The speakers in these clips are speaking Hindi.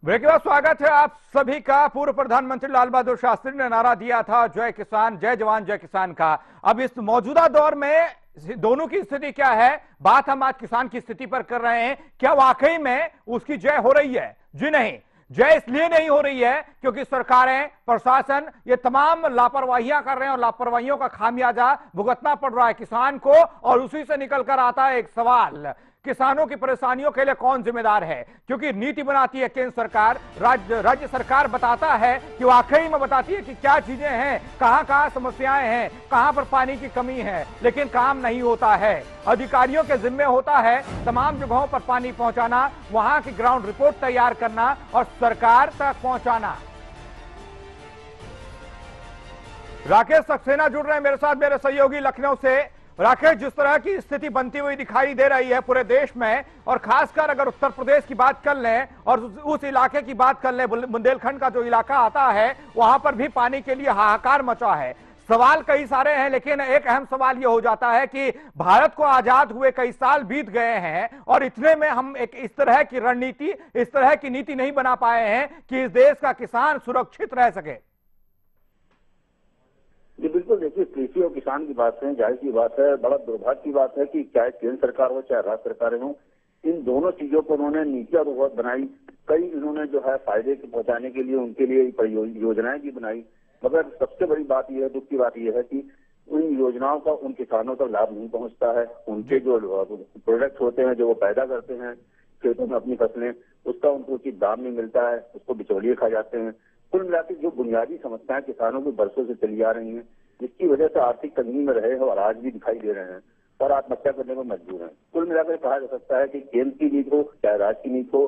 ब्रेक के बाद स्वागत है आप सभी का। पूर्व प्रधानमंत्री लाल बहादुर शास्त्री ने नारा दिया था जय किसान, जय जवान, जय किसान का। अब इस मौजूदा दौर में दोनों की स्थिति क्या है? बात हम आज किसान की स्थिति पर कर रहे हैं। क्या वाकई में उसकी जय हो रही है? जी नहीं, जय इसलिए नहीं हो रही है क्योंकि सरकारें, प्रशासन ये तमाम लापरवाहियां कर रहे हैं और लापरवाहियों का खामियाजा भुगतना पड़ रहा है किसान को। और उसी से निकलकर आता है एक सवाल, किसानों की परेशानियों के लिए कौन जिम्मेदार है? क्योंकि नीति बनाती है केंद्र सरकार, राज्य सरकार बताता है कि वाकई में बताती है कि क्या चीजें हैं, कहां कहां समस्याएं हैं, कहां पर पानी की कमी है, लेकिन काम नहीं होता है। अधिकारियों के जिम्मे होता है तमाम जगहों पर पानी पहुंचाना, वहां की ग्राउंड रिपोर्ट तैयार करना और सरकार तक पहुंचाना। राकेश सक्सेना जुड़ रहे हैं मेरे साथ, मेरे सहयोगी लखनऊ से। राकेश, जिस तरह की स्थिति बनती हुई दिखाई दे रही है पूरे देश में, और खासकर अगर उत्तर प्रदेश की बात कर लें और उस इलाके की बात कर लें, बुंदेलखंड का जो इलाका आता है, वहां पर भी पानी के लिए हाहाकार मचा है। सवाल कई सारे हैं, लेकिन एक अहम सवाल यह हो जाता है कि भारत को आजाद हुए कई साल बीत गए हैं और इतने में हम एक इस तरह की रणनीति, इस तरह की नीति नहीं बना पाए हैं कि इस देश का किसान सुरक्षित रह सके। जी बिल्कुल, देखिए कृषि और किसान की बात है, जाहिर सी बात है, बड़ा दुर्भाग्य की बात है कि चाहे केंद्र सरकार हो चाहे राज्य सरकारें हो, इन दोनों चीजों पर उन्होंने नीतियां तो बहुत बनाई, कई इन्होंने जो है फायदे पहुंचाने के लिए उनके लिए योजनाएं भी बनाई, मगर सबसे बड़ी बात यह है, दुख की बात यह है कि उन योजनाओं का उन किसानों तक लाभ नहीं पहुंचता है। उनके जो प्रोडक्ट होते हैं, जो वो पैदा करते हैं खेतों में अपनी फसलें, उसका उनको उचित दाम नहीं मिलता है, उसको बिचौलिए खा जाते हैं। कुल मिलाकर जो बुनियादी समस्याएं किसानों की बरसों से चली आ रही हैं, जिसकी वजह से आर्थिक तंगी में रहे हैं और आज भी दिखाई दे रहे हैं और आत्महत्या करने को मजबूर हैं। कुल मिलाकर कहा जा सकता है कि केंद्र की नीति हो चाहे राज्य की नीति हो,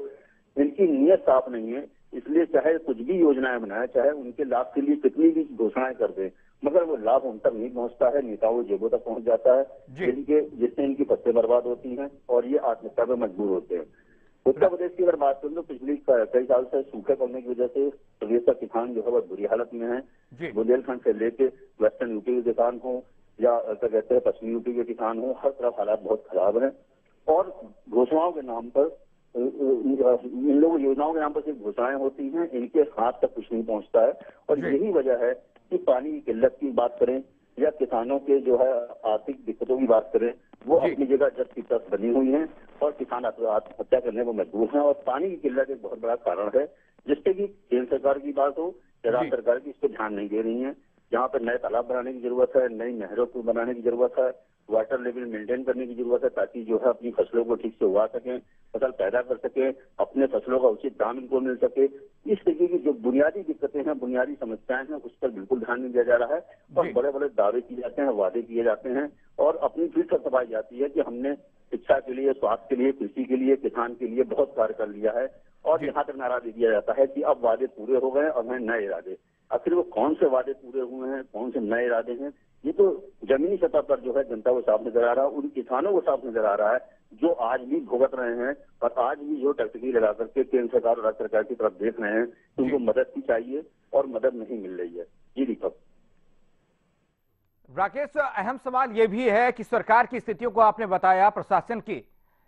इनकी नीयत साफ नहीं है। इसलिए चाहे कुछ भी योजनाएं बनाए, चाहे उनके लाभ के लिए कितनी भी घोषणाएं कर दें, मगर वो लाभ उन तक नहीं पहुंचता है, नेताओं जेबों तक पहुंच जाता है, जिससे इनकी फसलें बर्बाद होती हैं और ये आत्महत्या पर मजबूर होते हैं। उत्तर प्रदेश की अगर बात करें तो पिछले कई साल से सूखे पड़ने की वजह से प्रदेश का किसान जो है वह बुरी हालत में है। बुंदेलखंड से लेके वेस्टर्न यूपी के किसान हो या क्या कहते हैं पश्चिमी यूपी के किसान हो, हर तरफ हालात बहुत खराब हैं। और घोषणाओं के नाम पर, इन लोग योजनाओं के नाम पर सिर्फ घोषणाएं होती हैं, इनके हाथ तक कुछ नहीं पहुंचता है। और यही वजह है कि पानी की किल्लत की बात करें या किसानों के जो है आर्थिक दिक्कतों की बात करें, वो अपनी जगह जब की तरफ बनी हुई हैं और किसान आत्महत्या करने को मजबूर हैं। और पानी की किल्लत एक बहुत बड़ा कारण है, जिससे कि केंद्र सरकार की बात हो या राज्य सरकार की, इस पर ध्यान नहीं दे रही है। जहाँ पर नए तालाब बनाने की जरूरत है, नई नहरों को बनाने की जरूरत है, वाटर लेवल मेंटेन करने की जरूरत है, ताकि जो है अपनी फसलों को ठीक से उगा सकें, फसल पैदा कर सके, अपने फसलों का उचित दाम इनको मिल सके। इस तरीके की जो बुनियादी दिक्कतें हैं, बुनियादी समस्याएं हैं, उस पर बिल्कुल ध्यान नहीं दिया जा रहा है और बड़े बड़े दावे किए जाते हैं, वादे किए जाते हैं और अपनी पीठ पर दबाई जाती है कि हमने शिक्षा के लिए, स्वास्थ्य के लिए, कृषि के लिए, किसान के लिए बहुत कार्य कर लिया है। और यहाँ तक नारा दे दिया जाता है कि अब वादे पूरे हो गए और हैं नए इरादे। आखिर वो कौन से वादे पूरे हुए हैं, कौन से नए इरादे हैं, ये तो जमीनी सतह पर जो है जनता को साफ नजर आ रहा है, उन किसानों को साफ नजर आ रहा है जो आज भी भुगत रहे हैं और आज भी जो टकटकी लगा करके केंद्र सरकार और राज्य सरकार की तरफ देख रहे हैं कि उनको मदद की चाहिए और मदद नहीं मिल रही है। जी दीपक। राकेश, अहम सवाल यह भी है कि सरकार की स्थितियों को आपने बताया, प्रशासन की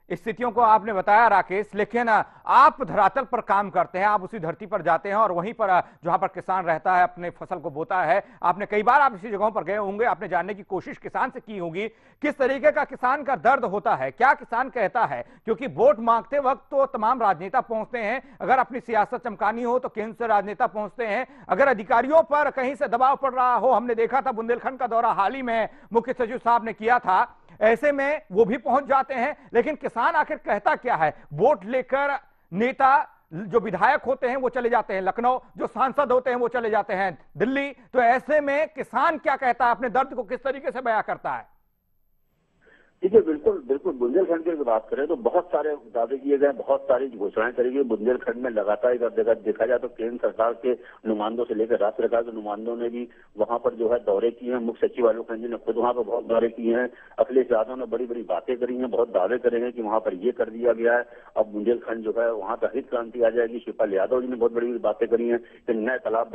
स्थितियों को आपने बताया राकेश, लेकिन आप धरातल पर काम करते हैं, आप उसी धरती पर जाते हैं और वहीं पर जहां पर किसान रहता है, अपने फसल को बोता है, आपने कई बार आप इसी जगहों पर गए होंगे, आपने जानने की कोशिश किसान से की होगी किस तरीके का किसान का दर्द होता है, क्या किसान कहता है। क्योंकि वोट मांगते वक्त तो तमाम राजनेता पहुंचते हैं, अगर अपनी सियासत चमकानी हो तो केंद्र से राजनेता पहुंचते हैं, अगर अधिकारियों पर कहीं से दबाव पड़ रहा हो, हमने देखा था बुंदेलखंड का दौरा हाल ही में मुख्य सचिव साहब ने किया था, ऐसे में वो भी पहुंच जाते हैं। लेकिन किसान आखिर कहता क्या है? वोट लेकर नेता जो विधायक होते हैं वो चले जाते हैं लखनऊ, जो सांसद होते हैं वो चले जाते हैं दिल्ली, तो ऐसे में किसान क्या कहता है, अपने दर्द को किस तरीके से बयां करता है? ठीक है, बिल्कुल बिल्कुल। बुंदेलखंड की बात करें तो बहुत सारे दावे किए गए, बहुत सारी घोषणाएं करी गई। बुंदेलखंड में लगातार देखा जाए तो केंद्र सरकार के नुमाइंदों से लेकर राज्य सरकार के नुमाइंदों ने भी वहां पर जो है दौरे किए हैं। मुख्य सचिव आलोक रंजन ने खुद वहां पर बहुत दौरे किए हैं। अखिलेश यादव ने बड़ी बड़ी बातें करी हैं, बहुत दावे करे हैं कि वहां पर ये कर दिया गया है, अब बुंदेलखंड जो है वहां पर हरित क्रांति आ जाएगी। शिवपाल यादव जी ने बहुत बड़ी बड़ी बातें करी हैं कि नए तालाब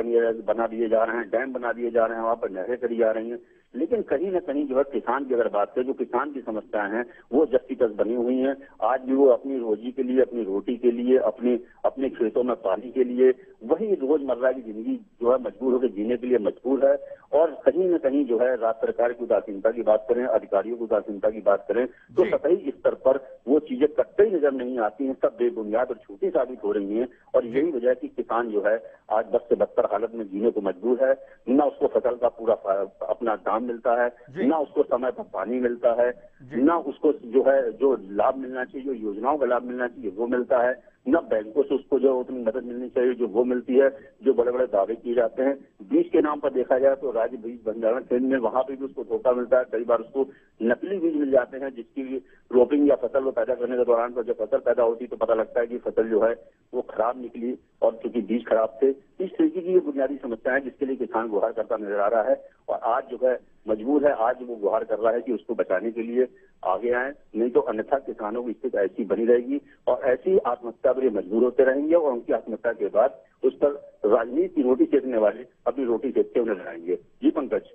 बना दिए जा रहे हैं, डैम बना दिए जा रहे हैं, वहां पर नहरें करी जा रही हैं। लेकिन कहीं ना कहीं जो है किसान की अगर बात करें, जो किसान की समस्याएं हैं वो जस्टिकस बनी हुई हैं। आज भी वो अपनी रोजी के लिए, अपनी रोटी के लिए, अपने खेतों में पानी के लिए वही रोजमर्रा की जिंदगी जो है मजबूर होकर जीने के लिए मजबूर है। और कहीं न कहीं जो है राज्य सरकार की उदासीनता की बात करें, अधिकारियों की उदासीनता की बात करें, तो सतही स्तर पर वो चीजें कतई नजर नहीं आती हैं, सब बेबुनियाद और झूठी साबित हो रही हैं। और यही वजह है कि किसान जो है आज बद से बदतर हालत में जीने को मजबूर है। न उसको फसल का पूरा अपना दाम मिलता है, न उसको समय पर पानी मिलता है, न उसको जो है जो लाभ मिलना चाहिए, जो योजनाओं का लाभ मिलना चाहिए वो मिलता है, न बैंकों से उसको जो उतनी मदद मिलनी चाहिए जो वो मिलती है। जो बड़े बड़े दावे किए जाते हैं बीज के नाम पर देखा जाए तो राज्य बीज भंडारण केंद्र में वहां पे भी उसको धोखा मिलता है। कई बार उसको नकली बीज मिल जाते हैं जिसकी रोपिंग या फसल को पैदा करने के दौरान पर जब फसल पैदा होती है तो पता लगता है कि फसल जो है वो खराब निकली और क्योंकि बीज खराब थे। इस तरीके की ये बुनियादी समस्या है जिसके लिए किसान गुहार करता नजर आ रहा है और आज जो है मजबूर है, आज वो गुहार कर रहा है कि उसको बचाने के लिए आगे आए, नहीं तो अन्यथा किसानों की स्थिति ऐसी बनी रहेगी और ऐसी आत्महत्या पर मजबूर होते रहेंगे और उनकी आत्महत्या के बाद उस पर राजनीति की रोटी सेकने वाले अपनी रोटी सेकते हुए नजर आएंगे। जी पंकज।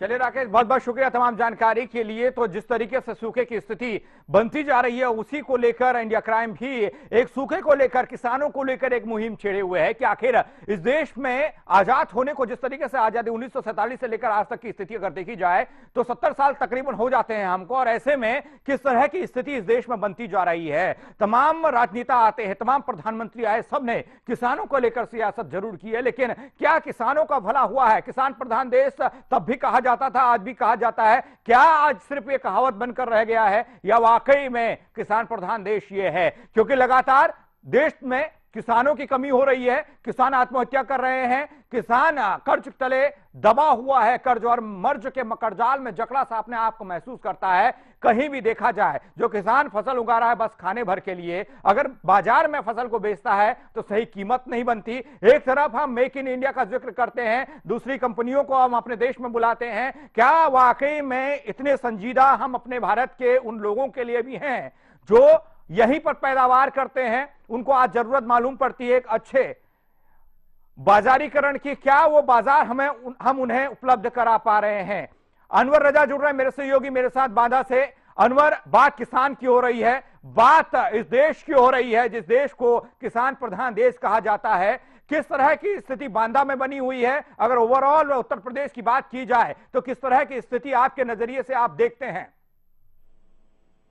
चलिए राकेश, बहुत बहुत शुक्रिया तमाम जानकारी के लिए। तो जिस तरीके से सूखे की स्थिति बनती जा रही है उसी को लेकर इंडिया क्राइम भी एक सूखे को लेकर, किसानों को लेकर एक मुहिम छेड़े हुए है कि आखिर इस देश में आजाद होने को, जिस तरीके से आजादी 1947 से लेकर आज तक की स्थिति अगर देखी जाए तो 70 साल तकरीबन हो जाते हैं हमको, और ऐसे में किस तरह की स्थिति इस देश में बनती जा रही है। तमाम राजनेता आते हैं, तमाम प्रधानमंत्री आए, सबने किसानों को लेकर सियासत जरूर की है, लेकिन क्या किसानों का भला हुआ है? किसान प्रधान देश तब भी कहा जाता था, आज भी कहा जाता है। क्या आज सिर्फ ये कहावत बनकर रह गया है या वाकई में किसान प्रधान देश ये है? क्योंकि लगातार देश में किसानों की कमी हो रही है, किसान आत्महत्या कर रहे हैं, किसान कर्ज तले दबा हुआ है, कर्ज और मर्ज के मकड़जाल में जकड़ा सा अपने आप को महसूस करता है। कहीं भी देखा जाए जो किसान फसल उगा रहा है बस खाने भर के लिए, अगर बाजार में फसल को बेचता है तो सही कीमत नहीं बनती। एक तरफ हम मेक इन इंडिया का जिक्र करते हैं, दूसरी कंपनियों को हम अपने देश में बुलाते हैं। क्या वाकई में इतने संजीदा हम अपने भारत के उन लोगों के लिए भी हैं जो यहीं पर पैदावार करते हैं? उनको आज जरूरत मालूम पड़ती है एक अच्छे बाजारीकरण की। क्या वो बाजार हम उन्हें उपलब्ध करा पा रहे हैं? अनवर रजा जुड़ रहे हैं मेरे सहयोगी मेरे साथ बांदा से। अनवर, बात किसान की हो रही है, बात इस देश की हो रही है जिस देश को किसान प्रधान देश कहा जाता है। किस तरह की स्थिति बांदा में बनी हुई है? अगर ओवरऑल उत्तर प्रदेश की बात की जाए तो किस तरह की स्थिति आपके नजरिए से आप देखते हैं?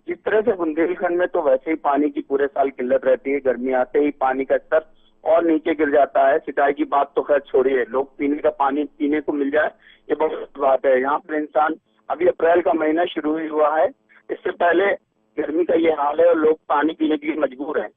जिस तरह से बुंदेलखंड में तो वैसे ही पानी की पूरे साल किल्लत रहती है, गर्मी आते ही पानी का स्तर और नीचे गिर जाता है। सिंचाई की बात तो खैर छोड़िए, लोग पीने का पानी पीने को मिल जाए ये बहुत बात है। यहाँ पर इंसान अभी अप्रैल का महीना शुरू ही हुआ है, इससे पहले गर्मी का ये हाल है और लोग पानी पीने के लिए मजबूर हैं।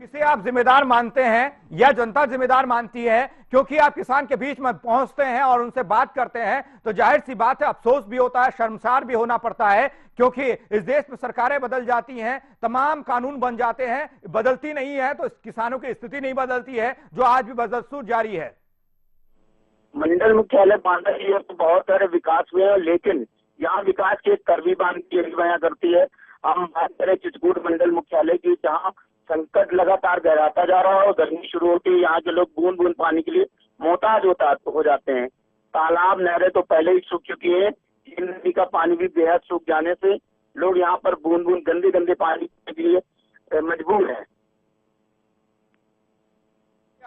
किसे आप जिम्मेदार मानते हैं या जनता जिम्मेदार मानती है? क्योंकि आप किसान के बीच में पहुंचते हैं और उनसे बात करते हैं तो जाहिर सी बात है अफसोस भी होता है, शर्मसार भी होना पड़ता है, क्योंकि इस देश में सरकारें बदल जाती हैं, तमाम कानून बन जाते हैं, बदलती नहीं है तो किसानों की स्थिति नहीं बदलती है जो आज भी बदस्तूर जारी है। मंडल मुख्यालय बांदा ये तो बहुत सारे विकास हुए हैं, लेकिन यहाँ विकास की एक करवी बांध की बयां करती है। हम बात करें चित्रकूट मंडल मुख्यालय की, जहाँ संकट लगातार गहराता जा रहा है और गर्मी शुरू होती है, यहाँ के लोग बूंद बूंद पानी के लिए मोहताज हो जाते हैं। तालाब नहरें तो पहले ही सूख चुकी है, नदी का पानी भी बेहद सूख जाने से लोग यहाँ पर बूंद बूंद गंदे गंदे पानी के लिए मजबूर है।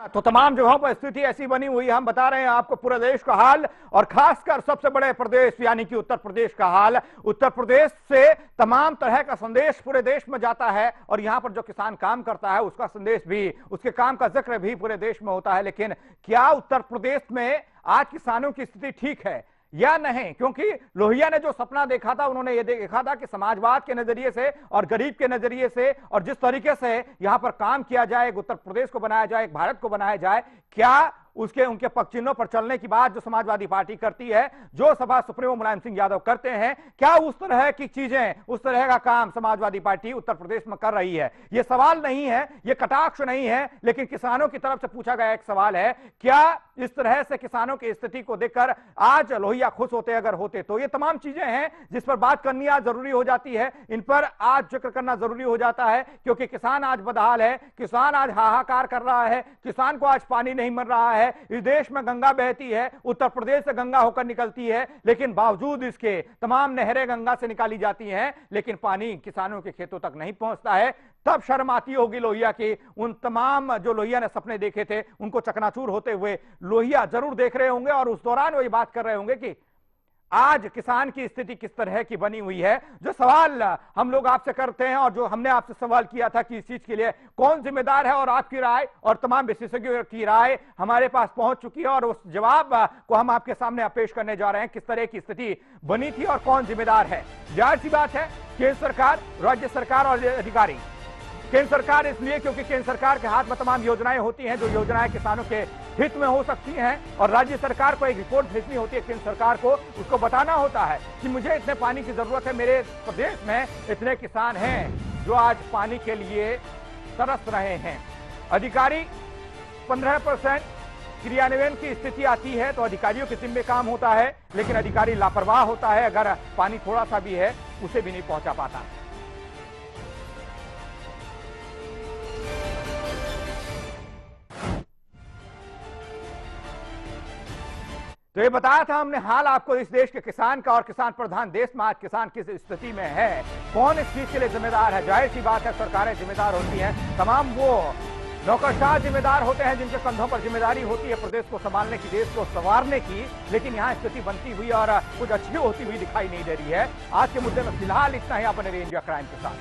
तो तमाम जगहों पर स्थिति ऐसी बनी हुई है। हम बता रहे हैं आपको पूरे देश का हाल और खासकर सबसे बड़े प्रदेश यानी कि उत्तर प्रदेश का हाल। उत्तर प्रदेश से तमाम तरह का संदेश पूरे देश में जाता है और यहां पर जो किसान काम करता है उसका संदेश भी, उसके काम का जिक्र भी पूरे देश में होता है। लेकिन क्या उत्तर प्रदेश में आज किसानों की स्थिति ठीक है या नहीं? क्योंकि लोहिया ने जो सपना देखा था, उन्होंने ये देखा था कि समाजवाद के नजरिए से और गरीब के नजरिए से और जिस तरीके से यहां पर काम किया जाए, एक उत्तर प्रदेश को बनाया जाए, एक भारत को बनाया जाए, क्या उसके उनके पक्षचिन्हों पर चलने की बात जो समाजवादी पार्टी करती है, जो सपा सुप्रीमो मुलायम सिंह यादव करते हैं, क्या उस तरह की चीजें, उस तरह का काम समाजवादी पार्टी उत्तर प्रदेश में कर रही है? यह सवाल नहीं है, यह कटाक्ष नहीं है, लेकिन किसानों की तरफ से पूछा गया एक सवाल है, क्या इस तरह से किसानों की स्थिति को देखकर आज लोहिया खुश होते अगर होते तो? ये तमाम चीजें हैं जिस पर बात करनी आज जरूरी हो जाती है, इन पर आज जिक्र करना जरूरी हो जाता है, क्योंकि किसान आज बदहाल है, किसान आज हाहाकार कर रहा है, किसान को आज पानी नहीं मिल रहा है। इस देश में गंगा बहती है, उत्तर प्रदेश से गंगा होकर निकलती है, लेकिन बावजूद इसके तमाम नहरें गंगा से निकाली जाती हैं, लेकिन पानी किसानों के खेतों तक नहीं पहुंचता है। तब शर्म आती होगी लोहिया की, उन तमाम जो लोहिया ने सपने देखे थे उनको चकनाचूर होते हुए लोहिया जरूर देख रहे होंगे, और उस दौरान वो ये बात कर रहे होंगे कि आज किसान की स्थिति किस तरह की बनी हुई है। जो सवाल हम लोग आपसे करते हैं और जो हमने आपसे सवाल किया था कि इस चीज के लिए कौन जिम्मेदार है, और आपकी राय और तमाम विशेषज्ञों की राय हमारे पास पहुंच चुकी है, और उस जवाब को हम आपके सामने पेश करने जा रहे हैं, किस तरह की स्थिति बनी थी और कौन जिम्मेदार है। जाहिर सी बात है, केंद्र सरकार, राज्य सरकार और अधिकारी। केंद्र सरकार इसलिए क्योंकि केंद्र सरकार के हाथ में तमाम योजनाएं होती हैं, जो योजनाएं किसानों के हित में हो सकती हैं, और राज्य सरकार को एक रिपोर्ट भेजनी होती है केंद्र सरकार को, उसको बताना होता है कि मुझे इतने पानी की जरूरत है, मेरे प्रदेश में इतने किसान हैं जो आज पानी के लिए तरस रहे हैं। अधिकारी 15% क्रियान्वयन की स्थिति आती है तो अधिकारियों के जिम्मे काम होता है, लेकिन अधिकारी लापरवाह होता है, अगर पानी थोड़ा सा भी है उसे भी नहीं पहुंचा पाता। तो ये बताया था हमने हाल आपको इस देश के किसान का, और किसान प्रधान देश में आज किसान किस स्थिति में है, कौन इस चीज के लिए जिम्मेदार है। जाहिर सी बात है, सरकारें जिम्मेदार होती हैं, तमाम वो नौकरशाह जिम्मेदार होते हैं जिनके कंधों पर जिम्मेदारी होती है प्रदेश को संभालने की, देश को संवारने की, लेकिन यहाँ स्थिति बनती हुई और कुछ अच्छी होती हुई दिखाई नहीं दे रही है। आज के मुद्दे में फिलहाल इतना ही। आप बने रहिए इंडिया क्राइम के साथ।